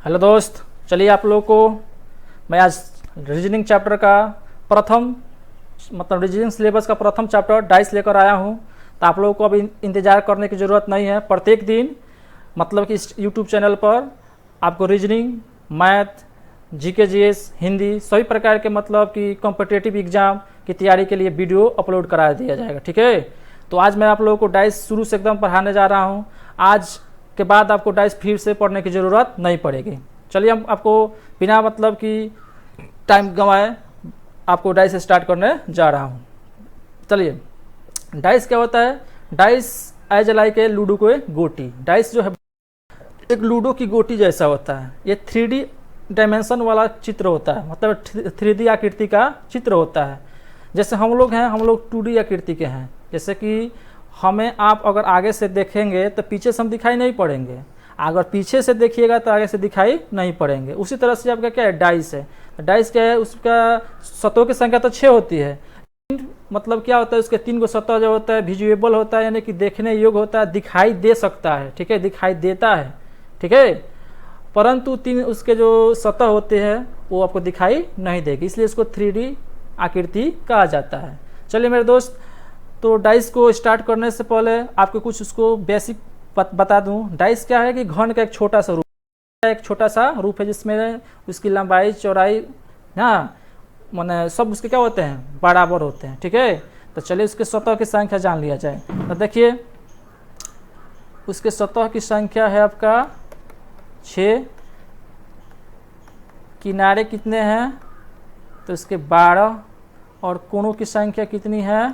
Hello दोस्त, चलिए आप लोगों को मैं आज रीजनिंग चैप्टर का प्रथम रीजनिंग सिलेबस का प्रथम चैप्टर डाइस लेकर आया हूं। तो आप लोगों को अभी इंतज़ार करने की ज़रूरत नहीं है। प्रत्येक दिन कि इस यूट्यूब चैनल पर आपको reasoning, math, GK GS, Hindi सभी प्रकार के कि कॉम्पिटिटिव एग्जाम की तैयारी के लिए वीडियो अपलोड करा दिया जाएगा। ठीक है, तो आज मैं आप लोगों को डाइस शुरू से एकदम पढ़ाने जा रहा हूँ। आज के बाद आपको डाइस फिर से पढ़ने की ज़रूरत नहीं पड़ेगी। चलिए हम आपको बिना कि टाइम गंवाए आपको डाइस स्टार्ट करने जा रहा हूँ। चलिए, डाइस क्या होता है? Dice as like a ludo को गोटी। डाइस जो है एक लूडो की गोटी जैसा होता है। ये 3D डायमेंशन वाला चित्र होता है, 3D आकृति का चित्र होता है। जैसे हम लोग हैं, हम लोग 2D आकृति के हैं। जैसे कि हमें आप अगर आगे से देखेंगे तो पीछे से हम दिखाई नहीं पड़ेंगे, अगर पीछे से देखिएगा तो आगे से दिखाई नहीं पड़ेंगे। उसी तरह से आपका क्या है? डाइस है। डाइस क्या है? उसका सतहों की संख्या तो 6 होती है। क्या होता है? उसके 3 गो सतह जो होता है विजुएबल होता है, यानी कि देखने योग्य होता है, दिखाई दे सकता है। ठीक है, दिखाई देता है। ठीक है, परंतु 3 उसके जो सतह होते हैं वो आपको दिखाई नहीं देगी, इसलिए इसको 3D आकृति कहा जाता है। चलिए मेरे दोस्त, तो डाइस को स्टार्ट करने से पहले आपको कुछ उसको बेसिक बता दूं। डाइस क्या है कि घन का एक छोटा सा रूप है, जिसमें उसकी लंबाई, चौड़ाई, हाँ माने सब उसके क्या होते हैं? बराबर होते हैं। ठीक है, तो चलिए उसके सतह की संख्या जान लिया जाए। तो देखिए, उसके सतह की संख्या है आपका 6, किनारे कितने हैं? तो उसके 12, और कोणों की संख्या कितनी है?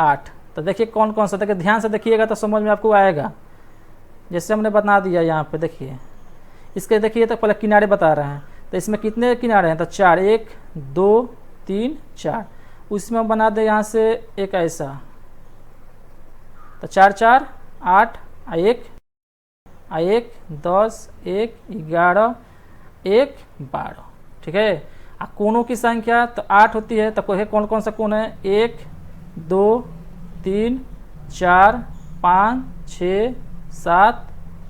8। तो देखिए कौन कौन सा, देखिए ध्यान से देखिएगा तो समझ में आपको आएगा। जैसे हमने बता दिया यहाँ पे, देखिए इसके, देखिए तो पहले किनारे बता रहे हैं। तो इसमें कितने किनारे हैं? तो 4, 1 2 3 4। उसमें हम बना दे यहाँ से एक ऐसा, तो 4 4 8, 1 10, 1 11, 1 12। ठीक है, कोणों की संख्या तो 8 होती है। तो कौन कौन सा कोण है? 1 2 3 4 5 6 7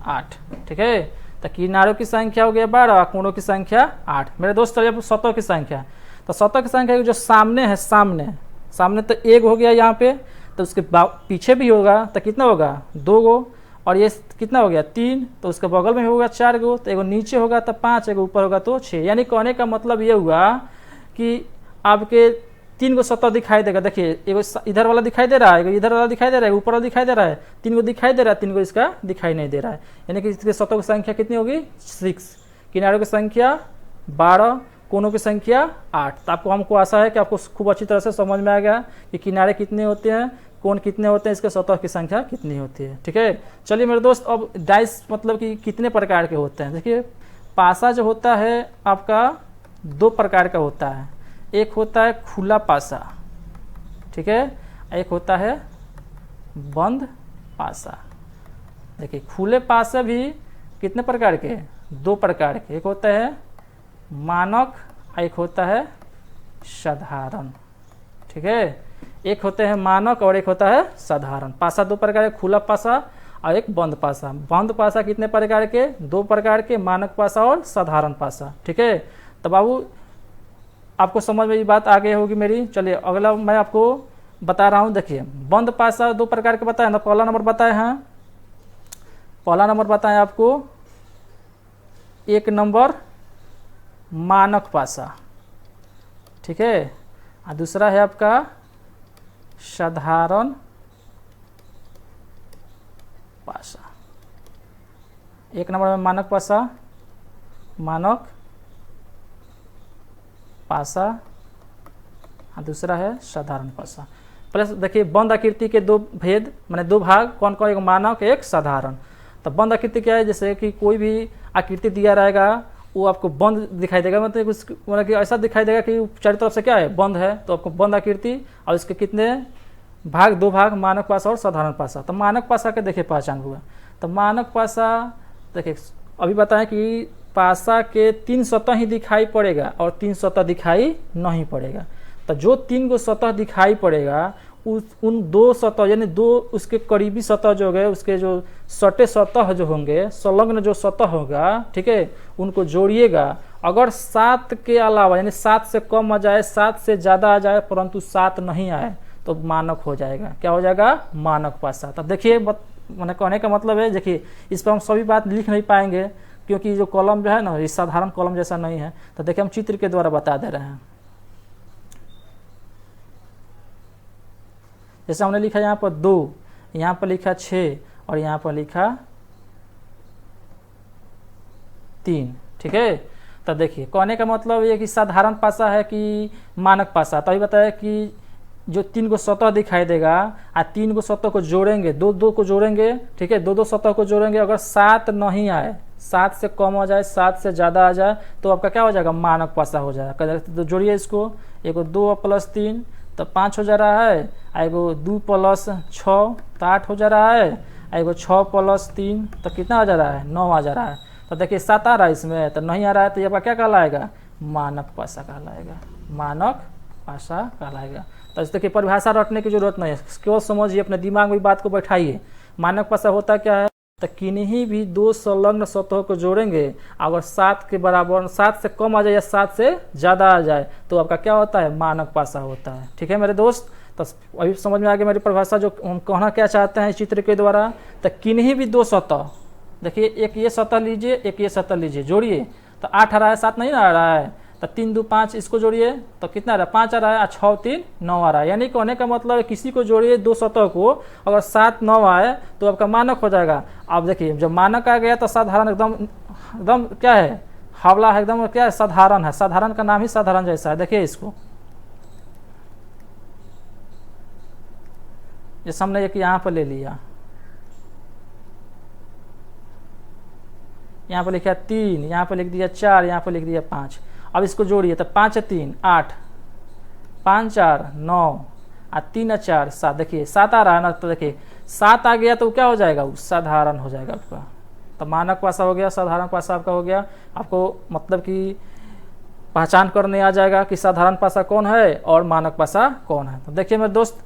8। ठीक है, तो किनारों की संख्या हो गया 12, कोणों की संख्या 8। मेरे दोस्त चलिए सतह की संख्या, तो सतह की संख्या जो सामने है, सामने तो 1 हो गया यहाँ पे, तो उसके पीछे भी होगा तो कितना होगा? 2 गो, और ये कितना हो गया? 3, तो उसके बगल में होगा 4 गो, तो एगो नीचे होगा तो 5, एगो ऊपर होगा तो 6। यानी कहने का मतलब ये हुआ कि आपके 3 गो सतह दिखाई देगा। देखिए, एगो इधर वाला दिखाई दे रहा है, एगो इधर वाला दिखाई दे रहा है, ऊपर वाला दिखाई दे रहा है, 3 गो दिखाई दे रहा है, 3 गो इसका दिखाई नहीं दे रहा है। यानी कि इसके सतह की संख्या कितनी होगी? 6, किनारों की संख्या 12, कोनों की संख्या 8। तो आपको हमको आशा है कि आपको खूब अच्छी तरह से समझ में आ गया कि किनारे कितने होते हैं, कोण कितने होते हैं, इसके सतह की संख्या कितनी होती है। ठीक है, चलिए मेरे दोस्त, अब डाइस कि कितने प्रकार के होते हैं। देखिए, पासा जो होता है आपका 2 प्रकार का होता है। एक होता है खुला पासा, ठीक है, एक होता है बंद पासा। देखिए, खुले पासा भी कितने प्रकार के? 2 प्रकार के। एक होता है मानक, एक होता है साधारण। ठीक है, एक होते हैं मानक और एक होता है साधारण। पासा 2 प्रकार के, खुला पासा और एक बंद पासा। बंद पासा कितने प्रकार के? 2 प्रकार के, मानक पासा और साधारण पासा। ठीक है, तो बाबू आपको समझ में ये बात आ गई होगी मेरी। चलिए अगला मैं आपको बता रहा हूँ। देखिए, बंद पासा 2 प्रकार के बताए ना। पहला नंबर बताए हैं, पहला नंबर बताए आपको 1 नंबर मानक पासा। ठीक है, और दूसरा है आपका साधारण पासा। 1 नंबर में मानक पासा, मानक पासा, और दूसरा है साधारण पासा। प्लस देखिए, बंद आकृति के 2 भेद, माने 2 भाग, कौन कौन? एक मानक, एक साधारण। तो बंद आकृति क्या है? जैसे कि कोई भी आकृति दिया रहेगा वो आपको बंद दिखाई देगा, मतलब कि ऐसा दिखाई देगा कि चारों तरफ से क्या है? बंद है। तो आपको बंद आकृति, और इसके कितने भाग? 2 भाग, मानक पासा और साधारण पासा। तो मानक पासा के देखिए पहचान हुआ। तो मानक पासा देखिए, अभी बताएं कि पासा के 3 सतह ही दिखाई पड़ेगा और 3 सतह दिखाई नहीं पड़ेगा। तो जो 3 गो सतह दिखाई पड़ेगा उन दो सतह यानी दो उसके करीबी सतह जो गए, उसके जो सटे सतह जो होंगे, संलग्न जो सतह होगा, ठीक है, उनको जोड़िएगा। अगर 7 के अलावा यानी 7 से कम आ जाए, 7 से ज़्यादा आ जाए परंतु 7 नहीं आए तो मानक हो जाएगा। क्या हो जाएगा? मानक पासा। तब देखिए मैंने कहने का मतलब है, देखिए इस पर हम सभी बात लिख नहीं पाएंगे क्योंकि जो कॉलम जो है ना, ये साधारण कॉलम जैसा नहीं है। तो देखिए हम चित्र के द्वारा बता दे रहे हैं। जैसे हमने लिखा यहाँ पर 2, यहाँ पर लिखा 6 और यहाँ पर लिखा 3, ठीक है। तो देखिए कहने का मतलब ये कि साधारण पासा है कि मानक पासा। तो अभी बताया कि जो 3 को सतह दिखाई देगा, 3 को सतह को जोड़ेंगे, 2 को जोड़ेंगे, ठीक है, 2 सतह को जोड़ेंगे। अगर 7 नहीं आए, 7 से कम हो जाए, 7 से ज़्यादा आ जाए तो आपका क्या हो जाएगा? मानक पासा हो जाएगा। तो जोड़िए इसको, एगो 2 + 3 तो 5 हो जा रहा है, एगो 2 + 6 तो 8 हो जा रहा है, एगो 6 + 3 तो कितना आ जा रहा है? 9 आ जा रहा है। तो देखिए 7 आ रहा है इसमें, तो नहीं आ रहा है तो ये आपका क्या कहलाएगा? मानक पासा कहलाएगा। मानक पासा कहलाएगा। तो इस देखिए परिभाषा रटने की जरूरत नहीं है, केवल समझिए, अपने दिमाग में बात को बैठाइए। मानक पासा होता क्या है? तो किन्हीं भी 2 संलग्न सतहों को जोड़ेंगे, अगर 7 के बराबर, 7 से कम आ जाए या 7 से ज़्यादा आ जाए तो आपका क्या होता है? मानक पासा होता है। ठीक है मेरे दोस्त, तो अभी समझ में आ गया मेरी परिभाषा जो हम कहना क्या चाहते हैं चित्र के द्वारा। तो किन्हीं भी 2 सतह, देखिए एक ये सतह लीजिए, एक ये सतह लीजिए, जोड़िए तो 8 आ रहा है, 7 नहीं आ रहा है। तो 3 2 5 इसको जोड़िए तो कितना आ रहा है? 5 आ रहा है, 6 3 9 आ रहा है। यानी कहने का मतलब है किसी को जोड़िए 2 सतह को, अगर 7 9 आए तो आपका मानक हो जाएगा। अब देखिए जब मानक आ गया तो साधारण एकदम एकदम क्या है? हावला है, एकदम क्या है? साधारण है। साधारण का नाम ही साधारण जैसा है। देखिए इसको, जैसे हमने एक यहाँ पर ले लिया, यहाँ पर लिखा 3, यहाँ पर लिख दिया 4, यहाँ पर लिख दिया 5। अब इसको जोड़िए तो 5 3 8, 5 4 9 और 3 4 7। देखिए 7 आ रहा है ना, तो देखिए 7 आ गया तो क्या हो जाएगा? वो साधारण हो जाएगा आपका। तो मानक पासा हो गया, साधारण पासा आपका हो गया। आपको मतलब कि पहचान करने आ जाएगा कि साधारण पासा कौन है और मानक पासा कौन है। तो देखिए मेरे दोस्त,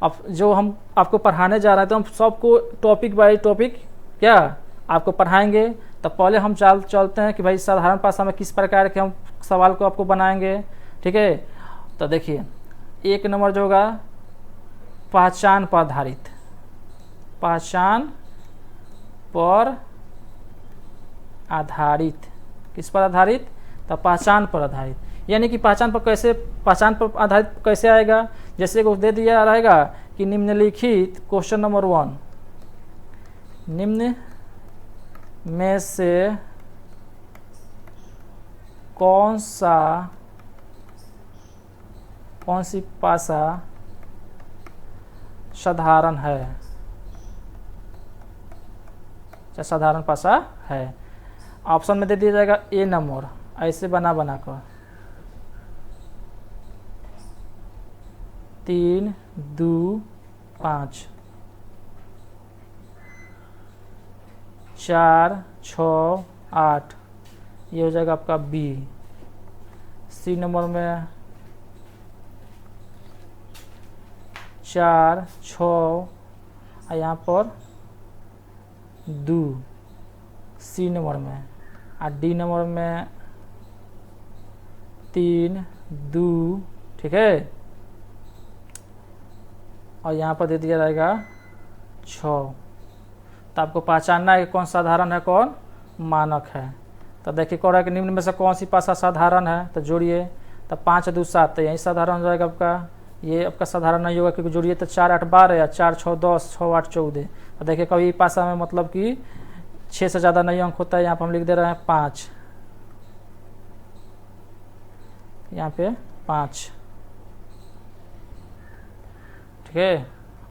अब जो हम आपको पढ़ाने जा रहे हैं तो हम सबको टॉपिक बाय टॉपिक क्या आपको पढ़ाएंगे। तो पहले हम चलते हैं कि भाई साधारण पासा में किस प्रकार के हम सवाल को आपको बनाएंगे। ठीक है, तो देखिए 1 नंबर जो होगा पहचान पर आधारित, पहचान पर आधारित। किस पर आधारित? तो पहचान पर आधारित। यानी कि पहचान पर आधारित कैसे आएगा? जैसे को दे दिया रहेगा कि निम्नलिखित क्वेश्चन नंबर 1, निम्न में से कौन सी पासा साधारण है, साधारण पासा है। ऑप्शन में दे दिया जाएगा ए नंबर, ऐसे बना कर 3 2 5 4 6 8, ये हो जाएगा आपका बी। सी नंबर में 4 6 और यहाँ पर 2 सी नंबर में, और डी नंबर में 3 2, ठीक है, और यहाँ पर दे दिया जाएगा 6। तो आपको पहचानना है कि कौन साधारण है कौन मानक है। तो देखिए कह रहा है कि निम्न में से कौन सी पासा साधारण है, तो जोड़िए तो 5 2 7, तो यही साधारण हो जाएगा आपका। ये आपका साधारण नहीं होगा क्योंकि जोड़िए तो 4 8 12 या 4 6 10, 6 8 14। तो देखिए कभी पासा में मतलब कि 6 से ज़्यादा नहीं अंक होता है। यहाँ पर हम लिख दे रहे हैं 5, यहाँ पे 5, ठीक है।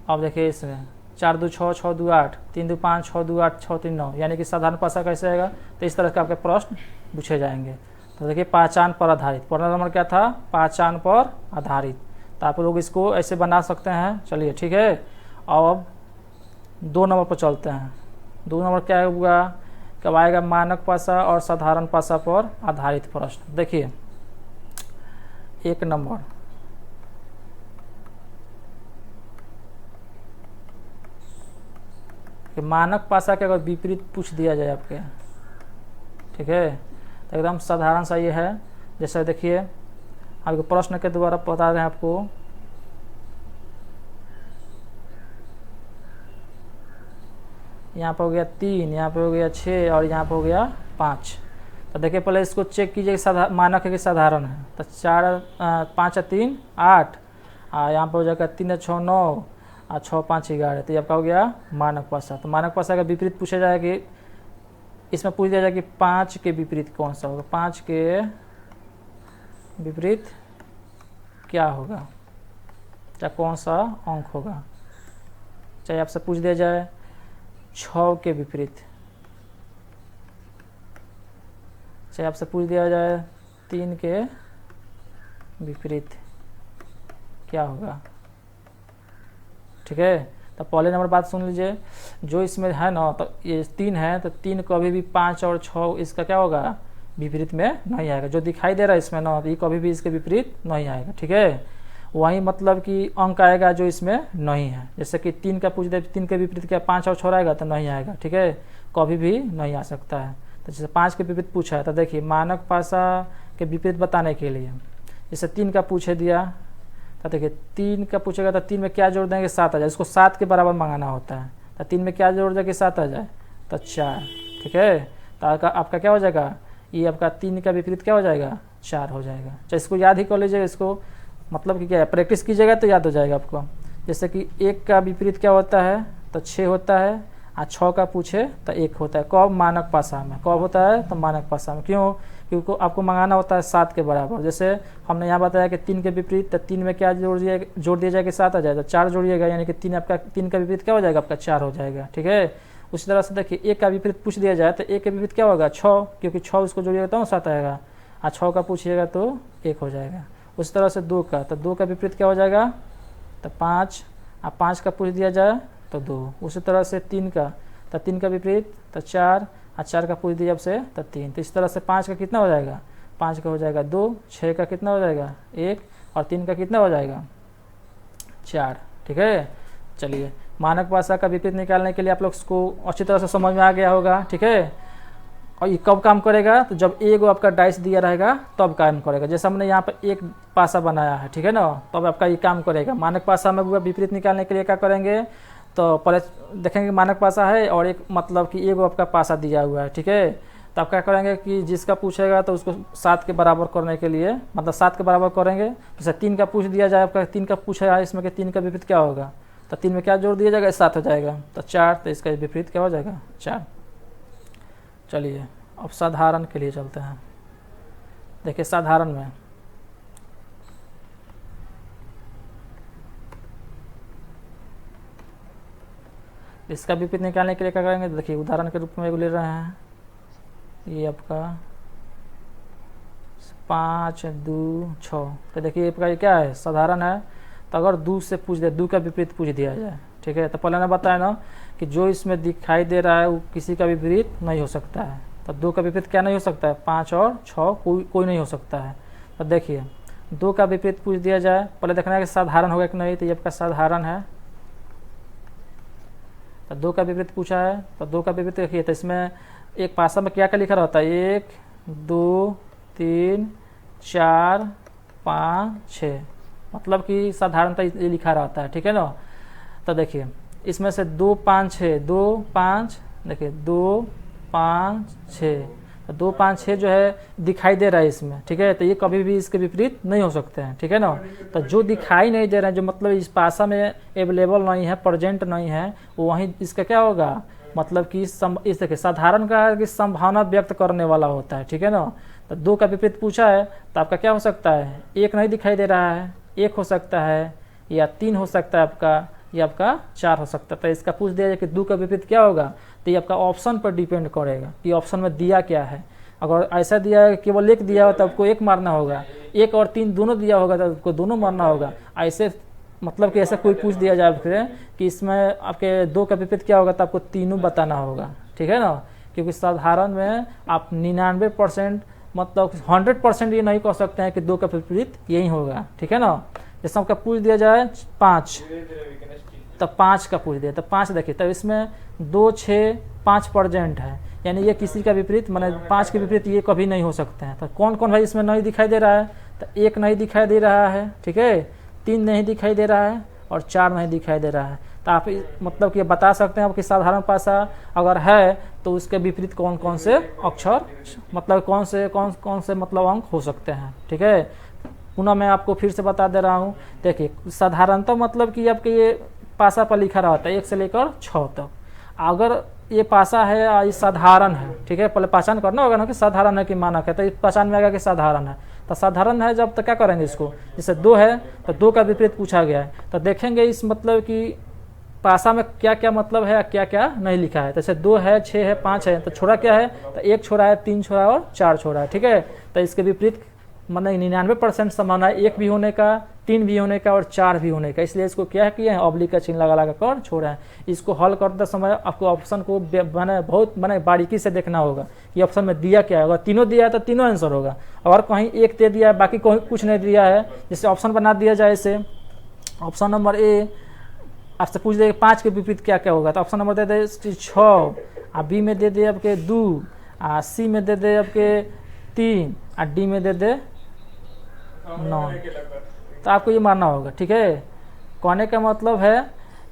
अब देखिए इसमें 4 2 6 6 2 8, 3 2 5 6 2 8 6 3 9, यानी कि साधारण पासा कैसे आएगा? तो इस तरह के आपके प्रश्न पूछे जाएंगे। तो देखिए पहचान पर आधारित, पहला नंबर क्या था? पहचान पर आधारित। तो आप लोग इसको ऐसे बना सकते हैं। चलिए ठीक है, अब 2 नंबर पर चलते हैं। 2 नंबर क्या होगा? कब आएगा? मानक पासा और साधारण पासा पर आधारित प्रश्न। देखिए 1 नंबर कि मानक पासा के अगर विपरीत पूछ दिया जाए आपके, ठीक है, तो एकदम साधारण सा ये है। जैसे देखिए आपके प्रश्न के द्वारा बता रहे हैं आपको, यहाँ पर हो गया 3, यहाँ पे हो गया 6 और यहाँ पे हो गया 5। तो देखिए पहले इसको चेक कीजिए मानक है कि साधारण है। तो 4 5 3 8, यहाँ पे हो जाएगा 3 6 9 और 6 5 11। तो ये आपका हो गया मानक पासा। तो मानक पासा का विपरीत पूछा जाए कि इसमें पूछ दिया जाए कि 5 के विपरीत कौन सा होगा, 5 के विपरीत क्या होगा, चाहे कौन सा अंक होगा। चाहे आपसे पूछ दिया जाए 6 के विपरीत, चाहे आपसे पूछ दिया जाए 3 के विपरीत क्या होगा, ठीक है। तो पहले नंबर बात सुन लीजिए, जो इसमें है ना, तो ये 3 है, तो 3 कभी भी 5 और 6 इसका क्या होगा, विपरीत में नहीं आएगा। जो दिखाई दे रहा है इसमें ना, तो ये कभी भी इसके विपरीत नहीं आएगा, ठीक है। वही मतलब कि अंक आएगा जो इसमें नहीं है। जैसे कि 3 का पूछ दे, 3 के विपरीत क्या 5 और 6 आएगा, तो नहीं आएगा, ठीक है, कभी भी नहीं आ सकता है। तो जैसे 5 के विपरीत पूछा है, तो देखिए मानक पासा के विपरीत बताने के लिए जैसे 3 का पूछे दिया, तो देखिए 3 का पूछेगा तो 3 में क्या जोड़ देंगे, 7 आ जाए। इसको 7 के बराबर मंगाना होता है, तो 3 में क्या जोड़ देंगे, 7 आ जाए, तो 4, ठीक है। तो आपका क्या हो जाएगा, ये आपका 3 का विपरीत क्या हो जाएगा, 4 हो जाएगा। चाहे इसको याद ही कर लीजिएगा, इसको मतलब कि क्या है, प्रैक्टिस कीजिएगा तो याद हो जाएगा आपको। जैसे कि 1 का विपरीत क्या होता है, तो 6 होता है, और 6 का पूछे तो 1 होता है। कब, मानक पासा में। कब होता है, तो मानक पासा में। क्यों, क्योंकि आपको मंगाना होता है 7 के बराबर। जैसे हमने यहाँ बताया कि 3 के विपरीत, तो 3 में क्या जोड़ दिया जाएगा, 7 आ जाएगा, 4 जोड़िएगा, यानी कि 3 आपका 3 का विपरीत क्या हो जाएगा, आपका 4 हो जाएगा, ठीक है। उसी तरह से देखिए 1 का विपरीत पूछ दिया जाए, तो 1 के विपरीत क्या होगा, 6, क्योंकि 6 उसको जोड़िएगा तो 7 आएगा, और 6 का पूछिएगा तो 1 हो जाएगा। उस तरह से 2 का, तो 2 का विपरीत क्या हो जाएगा, तो 5, और 5 का पूछ दिया जाए तो 2। उसी तरह से 3 का, तो 3 का विपरीत तो 4, और 4 का पूछ दिया आपसे तो 3। तो इस तरह से 5 का कितना हो जाएगा, 5 का हो जाएगा 2, 6 का कितना हो जाएगा 1, और 3 का कितना हो जाएगा 4, ठीक है। चलिए मानक पासा का विपरीत निकालने के लिए आप लोग इसको अच्छी तरह से समझ में आ गया होगा, ठीक है। और ये कब काम करेगा, तो जब एगो आपका डाइस दिया रहेगा तब काम करेगा। जैसे हमने यहाँ पर एक पासा बनाया है, ठीक है ना, तब आपका ये काम करेगा। मानक पासा में विपरीत निकालने के लिए क्या करेंगे, तो पहले देखेंगे मानक पासा है और एक मतलब कि एगो आपका पासा दिया हुआ है, ठीक है। तो आप क्या करेंगे कि जिसका पूछेगा तो उसको 7 के बराबर करने के लिए, मतलब 7 के बराबर करेंगे। जैसे 3 का पूछ दिया जाए, आपका 3 का पूछा है इसमें कि 3 का विपरीत क्या होगा, तो 3 में क्या जोड़ दिया जाएगा, 7 हो जाएगा, तो 4, तो इसका विपरीत क्या हो जाएगा 4। चलिए अब साधारण के लिए चलते हैं। देखिए साधारण में इसका विपरीत निकालने के लिए क्या करेंगे, देखिए उदाहरण के रूप में ले रहे हैं, ये आपका 5 2 6। तो देखिए आपका ये क्या है, साधारण है। तो अगर 2 से पूछ दे, 2 का विपरीत पूछ दिया जाए, ठीक है, तो पहले ना बताया ना कि जो इसमें दिखाई दे रहा है वो किसी का विपरीत नहीं हो सकता है। तो 2 का विपरीत क्या नहीं हो सकता है, 5 और 6 कोई नहीं हो सकता है। तो देखिए 2 का विपरीत पूछ दिया जाए, पहले देखना है कि साधारण होगा कि नहीं, तो ये आपका साधारण है। तो 2 का विपरीत पूछा है, तो 2 का विपरीत देखिए, तो इसमें एक पासा में क्या क्या लिखा रहता है, 1 2 3 4 5 6, मतलब कि साधारणतः ये लिखा रहता है, ठीक है ना। तो देखिए इसमें से 2 5 6, 2 5, देखिए 2 5 6, 2 5 6 जो है दिखाई दे रहा है इसमें, ठीक है। तो ये कभी भी इसके विपरीत नहीं हो सकते हैं, ठीक है ना। तो जो दिखाई नहीं दे रहे हैं, जो मतलब इस पासा में अवेलेबल नहीं है, प्रेजेंट नहीं है, वो वहीं इसका क्या होगा, मतलब कि इस देखिए साधारण का कि संभावना व्यक्त करने वाला होता है, ठीक है ना। तो 2 का विपरीत पूछा है, तो आपका क्या हो सकता है, 1 नहीं दिखाई दे रहा है, 1 हो सकता है, या 3 हो सकता है आपका, ये आपका 4 हो सकता है। तो इसका पूछ दिया जाए कि 2 का विपरीत क्या होगा, तो ये आपका ऑप्शन पर डिपेंड करेगा कि ऑप्शन में दिया क्या है। अगर ऐसा दिया है केवल 1 दिया हो तो आपको 1 मारना होगा, 1 और 3 दोनों दिया होगा तो आपको दोनों मारना होगा। ऐसे मतलब कि ऐसा कोई पूछ दिया जाए आपसे कि इसमें आपके 2 का विपरीत क्या होगा, तो आपको तीनों बताना होगा, ठीक है ना। क्योंकि साधारण में आप 99% मतलब 100% ये नहीं कह सकते हैं कि 2 का विपरीत यही होगा, ठीक है ना। जैसे आपका पूछ दिया जाए 5, तो 5 का पूछ दिया, तो 5 देखिए, तो इसमें 2 6 5 प्रेजेंट है, यानी ये किसी का विपरीत माने 5 के विपरीत ये कभी नहीं हो सकते हैं। तो कौन कौन भाई इसमें नहीं दिखाई दे रहा है, तो 1 नहीं दिखाई दे रहा है, ठीक है, 3 नहीं दिखाई दे रहा है और 4 नहीं दिखाई दे रहा है। तो आप मतलब कि बता सकते हैं आपकी साधारण पासा अगर है तो उसके विपरीत कौन कौन से अक्षर मतलब कौन से मतलब अंक हो सकते हैं, ठीक है। पुनः मैं आपको फिर से बता दे रहा हूँ, देखिए साधारणतः मतलब कि आपके ये पासा पर लिखा रहता है 1 से लेकर 6 तक। अगर ये पासा है ये साधारण है, ठीक है, पहले पहचान करना होगा ना कि साधारण है कि मानक है, तो पहचान में आएगा कि साधारण है। तो साधारण है जब तो क्या करेंगे इसको, जैसे 2 है तो 2 का विपरीत पूछा गया है, तो देखेंगे इस मतलब कि पासा में क्या क्या मतलब है क्या क्या नहीं लिखा है। जैसे 2 है 6 है 5 है, तो छोड़ा क्या है, तो 1 छोड़ा है 3 छोड़ा और 4 छोड़ा है, ठीक है। तो इसके विपरीत मतलब 99% संभावना है 1 भी होने का, 3 भी होने का और 4 भी होने का, इसलिए इसको क्या किए हैं ऑब्लिक का चिन्ह लगा कर छोड़ा है। इसको हल करते समय आपको ऑप्शन को बहुत बारीकी से देखना होगा कि ऑप्शन में दिया क्या है। अगर तीनों दिया है तो तीनों आंसर होगा, अगर कहीं 1 दे दिया है बाकी कोई कुछ नहीं दिया है, जैसे ऑप्शन बना दिया जाए, इसे ऑप्शन नंबर ए आपसे पूछ दे 5 के विपरीत क्या क्या होगा, तो ऑप्शन नंबर दे दे 6, बी में दे दे आपके 2, सी में दे दे आपके 3 और डी में दे दे 9। तो आपको ये मानना होगा, ठीक है। कहने का मतलब है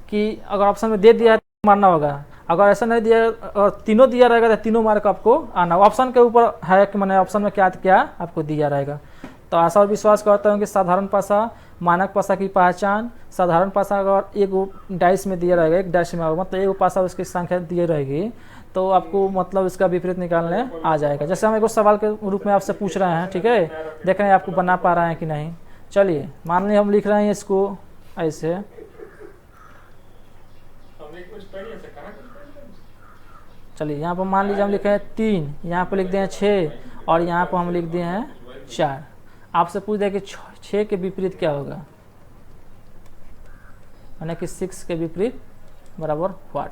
कि अगर ऑप्शन में दे दिया है तो मानना होगा, अगर ऐसा नहीं दिया और तीनों दिया रहेगा तो तीनों मार्क आपको आना। ऑप्शन के ऊपर है कि मैंने ऑप्शन में क्या क्या आपको दिया रहेगा। तो आशा और विश्वास करता हूँ कि साधारण पासा मानक पासा की पहचान, साधारण पासा अगर एक डाइस में दिया रहेगा, एक डाइस में मतलब एक पासा उसकी संख्या दी रहेगी, तो आपको मतलब इसका विपरीत निकालने आ जाएगा। जैसे हम एक सवाल के रूप में आपसे पूछ रहे हैं, ठीक है, देख रहे हैं आपको बना पा रहे हैं कि नहीं। चलिए मान लीजिए हम लिख रहे हैं इसको ऐसे, चलिए यहाँ पर मान लीजिए हम लिखे हैं 3, यहाँ पर लिख दिए हैं 6 और यहाँ पर हम लिख दिए हैं 4। आपसे पूछ दिया कि 6 के विपरीत क्या होगा, यानी कि 6 के विपरीत बराबर व्हाट।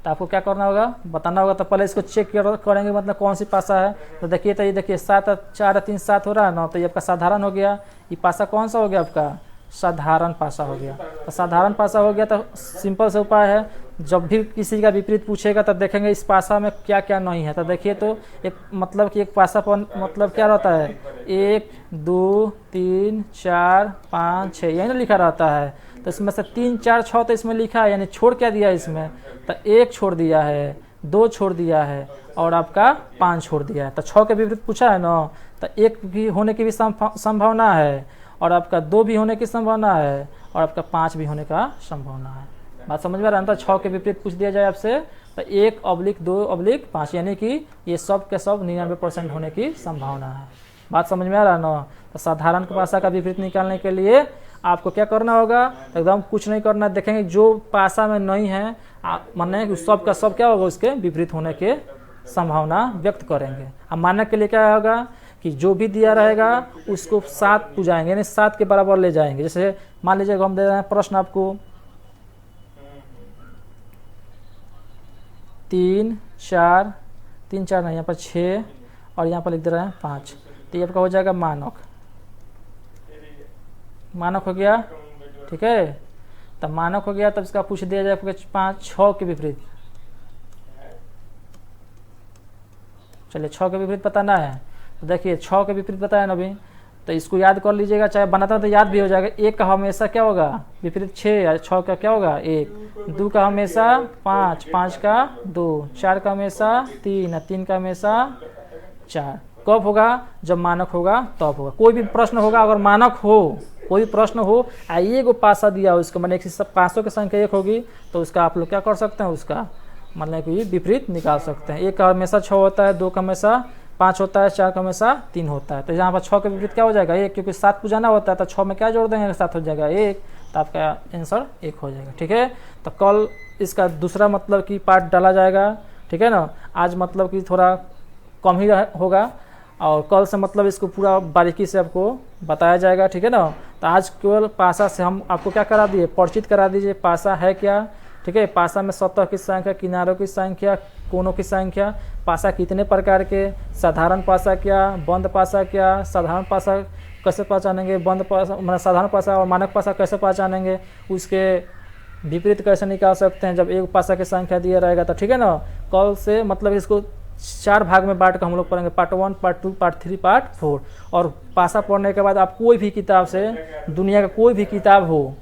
तो आपको क्या करना होगा, बताना होगा। तो पहले इसको चेक करेंगे मतलब कौन सी पासा है। तो देखिए, तो ये देखिए 7 4 3 7 हो रहा है ना, तो ये आपका साधारण हो गया। ये पासा कौन सा हो गया आपका, साधारण पासा हो गया। तो साधारण पासा हो गया तो सिंपल से उपाय है, जब भी किसी का विपरीत पूछेगा तब देखेंगे इस पासा में क्या क्या नहीं है। तो देखिए, तो एक मतलब कि एक पासा पर मतलब क्या रहता है, 1 2 3 4 5 6 यही ना लिखा रहता है। तो इसमें से 3 4 6 तो इसमें लिखा है, यानी छोड़ क्या दिया है इसमें, तो 1 छोड़ दिया है, 2 छोड़ दिया है और आपका 5 छोड़ दिया है। तो 6 के विपरीत पूछा है ना, तो 1 भी होने की भी संभावना है और आपका 2 भी होने की संभावना है और आपका 5 भी होने का संभावना है। बात समझ में आ रहा है। तो 6 के विपरीत पूछ दिया जाए आपसे तो 1/2/5 यानी कि ये सब के सब 99% होने की संभावना है। बात समझ में आ रहा है ना। तो साधारण पासा का विपरीत निकालने के लिए आपको क्या करना होगा, एकदम कुछ नहीं करना, देखेंगे जो पासा में नहीं है माने सब का सब क्या होगा उसके विपरीत होने के संभावना व्यक्त करेंगे। अब मानक के लिए क्या होगा कि जो भी दिया रहेगा उसको 7 पुजाएंगे, यानी 7 के बराबर ले जाएंगे। जैसे मान लीजिए हम दे रहे हैं प्रश्न आपको 3 4 नहीं, यहाँ पर 6 और यहाँ पर लिख दे रहे हैं 5, तो ये आपका हो जाएगा मानक हो गया, ठीक है। तब मानक हो गया, तब इसका पूछ दिया जाए 5 6 के विपरीत। चलिए 6 के विपरीत बताना है, तो देखिए 6 के विपरीत बताया ना अभी, तो इसको याद कर लीजिएगा, चाहे बनाता तो याद भी हो जाएगा। 1 का हमेशा क्या होगा विपरीत 6, 6 का क्या होगा 1, 2 का हमेशा 5, 5 का 2, 4 का हमेशा 3, 3 का हमेशा 4। कब होगा, जब मानक होगा तब होगा। कोई भी प्रश्न होगा अगर मानक हो, कोई प्रश्न हो आइए को पासा दिया हो इसका, मतलब एक पासों की संख्या 1 होगी तो उसका आप लोग क्या कर सकते हैं, उसका मतलब कि विपरीत निकाल सकते हैं। 1 का हमेशा 6 होता है, 2 का हमेशा 5 होता है, 4 का हमेशा 3 होता है। तो यहाँ पर 6 के विपरीत क्या हो जाएगा 1, क्योंकि 7 पुजाना होता है तो 6 में क्या जोड़ देंगे 7 हो जाएगा 1, तो आपका आंसर 1 हो जाएगा, ठीक है। तो कल इसका दूसरा मतलब कि पार्ट डाला जाएगा, ठीक है ना। आज मतलब कि थोड़ा कम ही होगा और कल से मतलब इसको पूरा बारीकी से आपको बताया जाएगा, ठीक है ना। तो आज केवल पासा से हम आपको क्या करा दिए, परिचित करा दीजिए पासा है क्या, ठीक है। पासा में सतह की संख्या, किनारों की संख्या, कोनों की संख्या, पासा कितने प्रकार के, साधारण पासा क्या, बंद पासा क्या, साधारण पासा कैसे पहचानेंगे, बंद पासा मतलब साधारण पासा और मानक पासा कैसे पहचानेंगे, उसके विपरीत कैसे निकाल सकते हैं जब एक पासा की संख्या दिया रहेगा तो, ठीक है ना। कल से मतलब इसको 4 भाग में बांट कर हम लोग पढ़ेंगे, पार्ट 1, पार्ट 2, पार्ट 3, पार्ट 4। और पासा पढ़ने के बाद आप कोई भी किताब से, दुनिया का कोई भी किताब हो,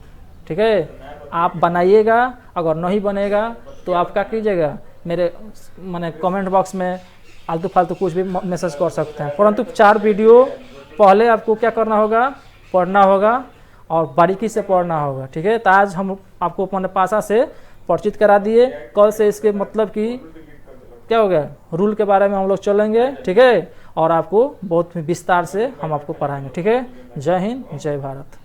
ठीक है, आप बनाइएगा। अगर नहीं बनेगा तो आप क्या कीजिएगा, मेरे मैंने कमेंट बॉक्स में आलतू फालतू कुछ भी मैसेज कर सकते हैं। परंतु 4 वीडियो पहले आपको क्या करना होगा, पढ़ना होगा और बारीकी से पढ़ना होगा, ठीक है। तो आज हम आपको अपने पासा से परिचित करा दिए। कल से इसके मतलब कि क्या हो गया, रूल के बारे में हम लोग चलेंगे, ठीक है। और आपको बहुत विस्तार से हम आपको पढ़ाएंगे, ठीक है। जय हिंद, जय भारत।